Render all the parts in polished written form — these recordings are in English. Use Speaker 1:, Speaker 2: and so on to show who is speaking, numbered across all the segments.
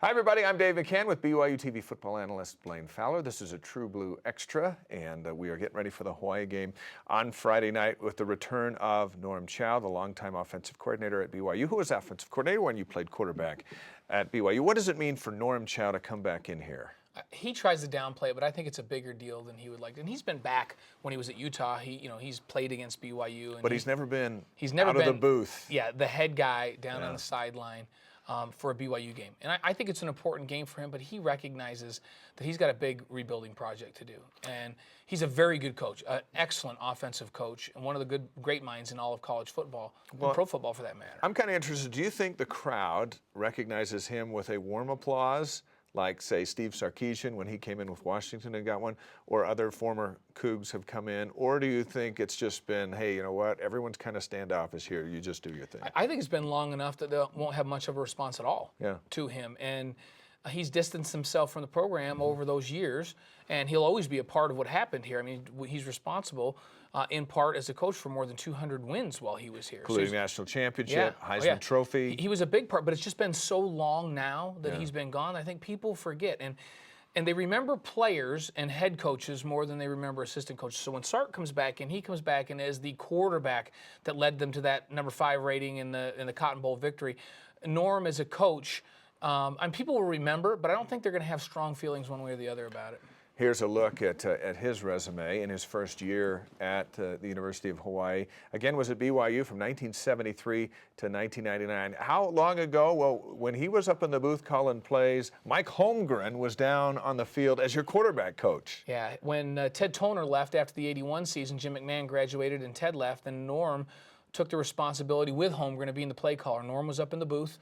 Speaker 1: Hi, everybody. I'm Dave McCann with BYUtv football analyst Blaine Fowler. This is a True Blue Extra, and we are getting ready for the Hawaii game on Friday night with the return of Norm Chow, the longtime offensive coordinator at BYU. Who was offensive coordinator when you played quarterback at BYU? What does it mean for Norm Chow to come back in here?
Speaker 2: He tries to downplay it, but I think it's a bigger deal than he would like. And he's been back when he was at Utah. He's played against BYU. And
Speaker 1: but he's never been
Speaker 2: out
Speaker 1: of the booth.
Speaker 2: Yeah, the head guy down on the sideline for a BYU game. And I think it's an important game for him, but he recognizes that he's got a big rebuilding project to do. And he's a very good coach, an excellent offensive coach, and one of the great minds in all of college football, and pro football for that matter.
Speaker 1: I'm kind of interested. Do you think the crowd recognizes him with a warm applause, like, say, Steve Sarkisian when he came in with Washington and got one, or other former Cougs have come in? Or do you think it's just been, hey, you know what, everyone's kind of standoffish here, you just do your thing?
Speaker 2: I think it's been long enough that they won't have much of a response at all to him. And he's distanced himself from the program over those years, and he'll always be a part of what happened here. I mean, he's responsible in part as a coach for more than 200 wins while he was here.
Speaker 1: Including national championship, Heisman Trophy.
Speaker 2: He was a big part, but it's just been so long now that he's been gone. I think people forget. And they remember players and head coaches more than they remember assistant coaches. So when Sark comes back, and he comes back and is the quarterback that led them to that number 5 rating in the Cotton Bowl victory, Norm as a coach, and people will remember, but I don't think they're going to have strong feelings one way or the other about it.
Speaker 1: Here's a look at his resume in his first year at the University of Hawaii. Again, was at BYU from 1973 to 1999. How long ago? Well, when he was up in the booth calling plays, Mike Holmgren was down on the field as your quarterback coach.
Speaker 2: Yeah, when Ted Toner left after the '81 season, Jim McMahon graduated and Ted left, and Norm took the responsibility with Holmgren of being the play caller. Norm was up in the booth.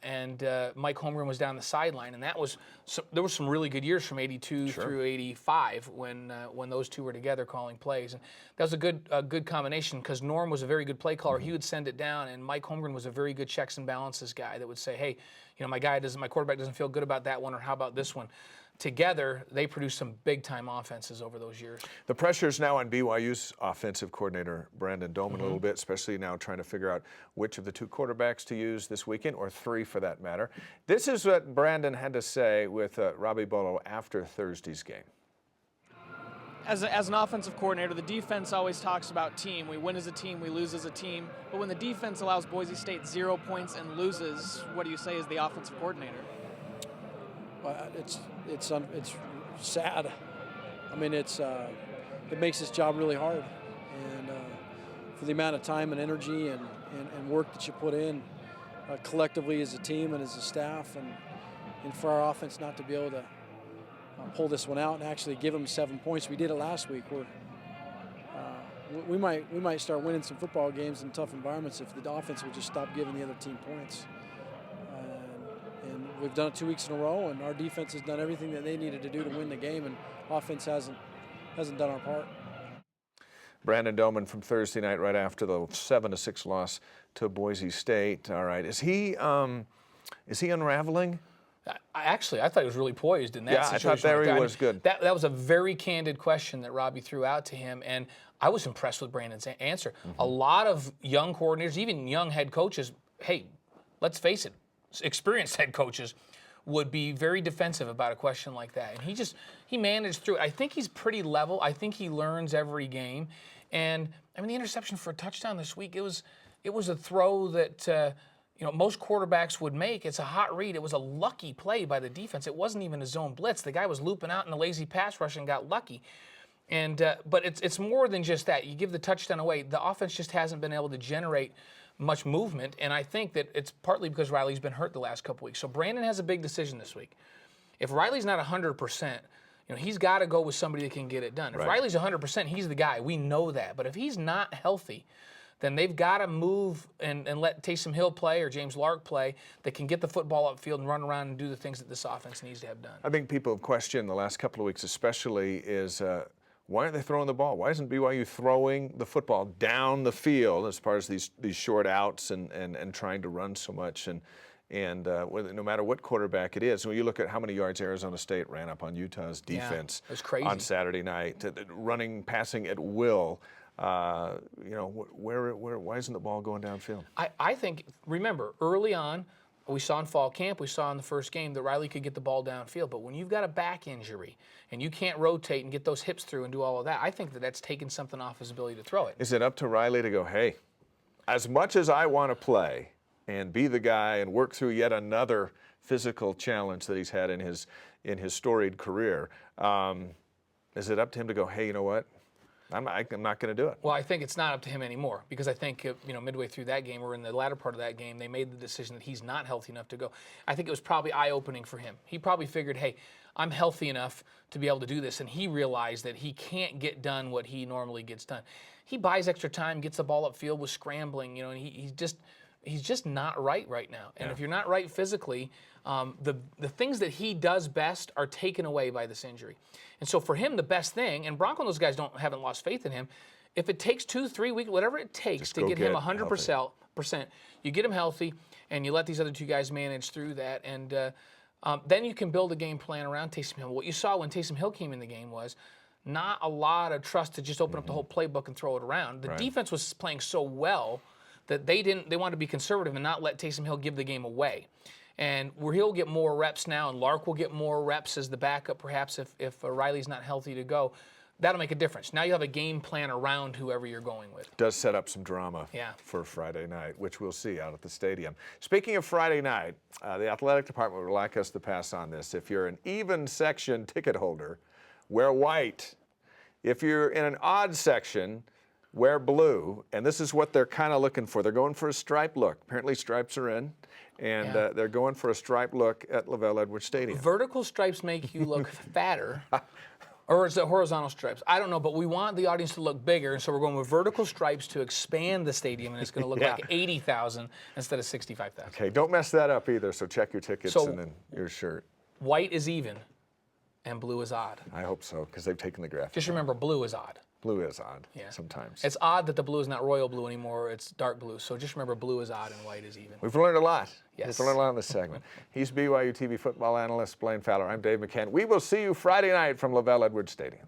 Speaker 2: And Mike Holmgren was down the sideline, and there were some really good years from '82 through '85 when those two were together calling plays, and that was a good combination because Norm was a very good play caller. He would send it down, and Mike Holmgren was a very good checks and balances guy that would say, hey, my quarterback doesn't feel good about that one, or how about this one? Together, they produced some big-time offenses over those years.
Speaker 1: The pressure is now on BYU's offensive coordinator, Brandon Doman, a little bit, especially now trying to figure out which of the 2 quarterbacks to use this weekend, or 3 for that matter. This is what Brandon had to say with Robbie Bolo after Thursday's game.
Speaker 3: As an offensive coordinator, the defense always talks about team. We win as a team, we lose as a team. But when the defense allows Boise State 0 points and loses, what do you say as the offensive coordinator?
Speaker 4: Well, it's sad. I mean, it makes this job really hard, and for the amount of time and energy and work that you put in collectively as a team and as a staff, and for our offense not to be able to pull this one out and actually give them 7 points. We did it last week. We might start winning some football games in tough environments if the offense would just stop giving the other team points. And we've done it 2 weeks in a row, and our defense has done everything that they needed to do to win the game, and offense hasn't done our part.
Speaker 1: Brandon Doman from Thursday night, right after the 7-6 loss to Boise State. All right, is he unraveling?
Speaker 2: I thought he was really poised in that situation.
Speaker 1: Yeah, I thought that was good.
Speaker 2: That was a very candid question that Robbie threw out to him, and I was impressed with Brandon's answer. A lot of young coordinators, even young head coaches, hey, let's face it, experienced head coaches would be very defensive about a question like that. And he managed through it. I think he's pretty level. I think he learns every game. And I mean, the interception for a touchdown this week, it was a throw that most quarterbacks would make. It's a hot read. It was a lucky play by the defense. It wasn't even a zone blitz. The guy was looping out in a lazy pass rush and got lucky. And but it's more than just that. You give the touchdown away. The offense just hasn't been able to generate much movement, and I think that it's partly because Riley's been hurt the last couple weeks. So Brandon has a big decision this week. If Riley's not 100%, he's got to go with somebody that can get it done. If Riley's 100%, he's the guy. We know that. But if he's not healthy, then they've got to move and let Taysom Hill play or James Lark play that can get the football upfield and run around and do the things that this offense needs to have done.
Speaker 1: I think people have questioned the last couple of weeks especially is why aren't they throwing the ball? Why isn't BYU throwing the football down the field as far as these short outs and trying to run so much? And no matter what quarterback it is, when you look at how many yards Arizona State ran up on Utah's defense
Speaker 2: it was crazy.
Speaker 1: On Saturday night, passing at will, why isn't the ball going downfield?
Speaker 2: I think, remember, early on, we saw in fall camp, we saw in the first game that Riley could get the ball downfield. But when you've got a back injury and you can't rotate and get those hips through and do all of that, I think that that's taken something off his ability to throw it.
Speaker 1: Is it up to Riley to go, hey, as much as I want to play and be the guy and work through yet another physical challenge that he's had in his storied career, is it up to him to go, hey, you know what? I'm not going to do it.
Speaker 2: Well, I think it's not up to him anymore because I think midway through that game or in the latter part of that game, they made the decision that he's not healthy enough to go. I think it was probably eye-opening for him. He probably figured, hey, I'm healthy enough to be able to do this, and he realized that he can't get done what he normally gets done. He buys extra time, gets the ball upfield with scrambling, and he's just not right now. And if you're not right physically, the things that he does best are taken away by this injury. And so for him, the best thing, and Bronco and those guys haven't lost faith in him, if it takes 2-3 weeks, whatever it takes to get him 100%, you get him healthy, and you let these other two guys manage through that, and then you can build a game plan around Taysom Hill. What you saw when Taysom Hill came in the game was not a lot of trust to just open up the whole playbook and throw it around. The defense was playing so well that they wanted to be conservative and not let Taysom Hill give the game away. And where he'll get more reps now, and Lark will get more reps as the backup, perhaps if Riley's not healthy to go, that'll make a difference. Now you have a game plan around whoever you're going with.
Speaker 1: Does set up some drama for Friday night, which we'll see out at the stadium. Speaking of Friday night, the athletic department would like us to pass on this. If you're an even section ticket holder, wear white. If you're in an odd section, wear blue, and this is what they're kind of looking for. They're going for a stripe look. Apparently stripes are in, and they're going for a stripe look at LaVell Edwards Stadium.
Speaker 2: Vertical stripes make you look fatter, or is it horizontal stripes? I don't know, but we want the audience to look bigger, and so we're going with vertical stripes to expand the stadium, and it's going to look like 80,000 instead of 65,000.
Speaker 1: Okay, don't mess that up either, so check your tickets and then your shirt.
Speaker 2: White is even, and blue is odd.
Speaker 1: I hope so, because they've taken the graphic.
Speaker 2: Just remember, blue is odd.
Speaker 1: Blue is odd sometimes.
Speaker 2: It's odd that the blue is not royal blue anymore. It's dark blue. So just remember, blue is odd and white is even.
Speaker 1: We've learned a lot.
Speaker 2: Yes.
Speaker 1: We've learned a lot in this segment. He's BYU TV football analyst Blaine Fowler. I'm Dave McCann. We will see you Friday night from LaVell Edwards Stadium.